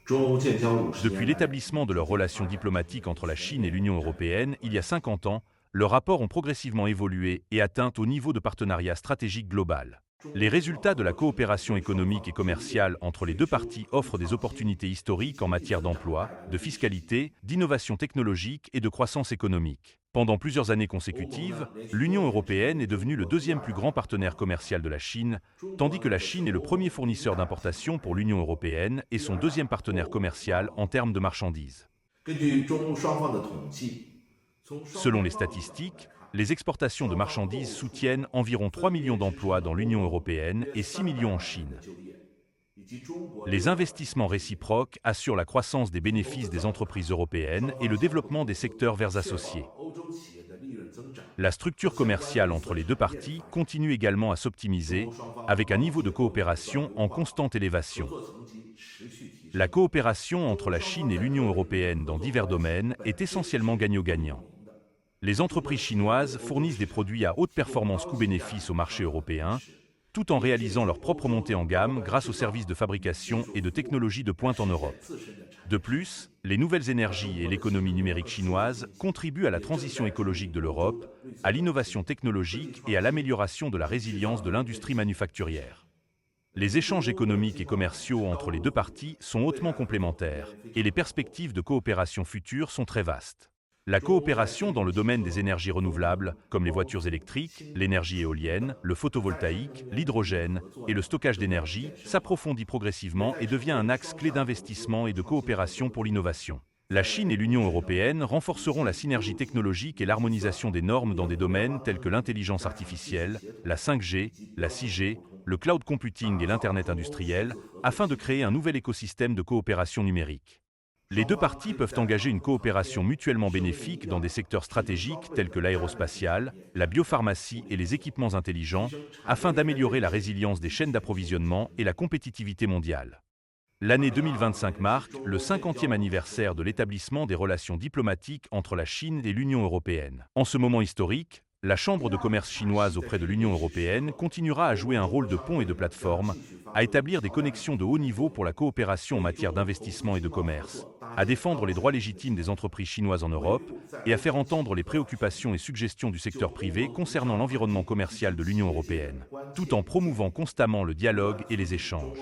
Depuis l'établissement de leurs relations diplomatiques entre la Chine et l'Union européenne, il y a 50 ans, leurs rapports ont progressivement évolué et atteint au niveau de partenariat stratégique global. Les résultats de la coopération économique et commerciale entre les deux parties offrent des opportunités historiques en matière d'emploi, de fiscalité, d'innovation technologique et de croissance économique. Pendant plusieurs années consécutives, l'Union européenne est devenue le deuxième plus grand partenaire commercial de la Chine, tandis que la Chine est le premier fournisseur d'importation pour l'Union européenne et son deuxième partenaire commercial en termes de marchandises. Selon les statistiques, les exportations de marchandises soutiennent environ 3 millions d'emplois dans l'Union européenne et 6 millions en Chine. Les investissements réciproques assurent la croissance des bénéfices des entreprises européennes et le développement des secteurs verts associés. La structure commerciale entre les deux parties continue également à s'optimiser, avec un niveau de coopération en constante élévation. La coopération entre la Chine et l'Union européenne dans divers domaines est essentiellement gagnant-gagnant. Les entreprises chinoises fournissent des produits à haute performance coût-bénéfice au marché européen, tout en réalisant leur propre montée en gamme grâce aux services de fabrication et de technologie de pointe en Europe. De plus, les nouvelles énergies et l'économie numérique chinoise contribuent à la transition écologique de l'Europe, à l'innovation technologique et à l'amélioration de la résilience de l'industrie manufacturière. Les échanges économiques et commerciaux entre les deux parties sont hautement complémentaires et les perspectives de coopération future sont très vastes. La coopération dans le domaine des énergies renouvelables, comme les voitures électriques, l'énergie éolienne, le photovoltaïque, l'hydrogène et le stockage d'énergie, s'approfondit progressivement et devient un axe clé d'investissement et de coopération pour l'innovation. La Chine et l'Union européenne renforceront la synergie technologique et l'harmonisation des normes dans des domaines tels que l'intelligence artificielle, la 5G, la 6G, le cloud computing et l'Internet industriel, afin de créer un nouvel écosystème de coopération numérique. Les deux parties peuvent engager une coopération mutuellement bénéfique dans des secteurs stratégiques tels que l'aérospatiale, la biopharmacie et les équipements intelligents, afin d'améliorer la résilience des chaînes d'approvisionnement et la compétitivité mondiale. L'année 2025 marque le 50e anniversaire de l'établissement des relations diplomatiques entre la Chine et l'Union européenne. En ce moment historique, la Chambre de commerce chinoise auprès de l'Union européenne continuera à jouer un rôle de pont et de plateforme, à établir des connexions de haut niveau pour la coopération en matière d'investissement et de commerce, à défendre les droits légitimes des entreprises chinoises en Europe et à faire entendre les préoccupations et suggestions du secteur privé concernant l'environnement commercial de l'Union européenne, tout en promouvant constamment le dialogue et les échanges.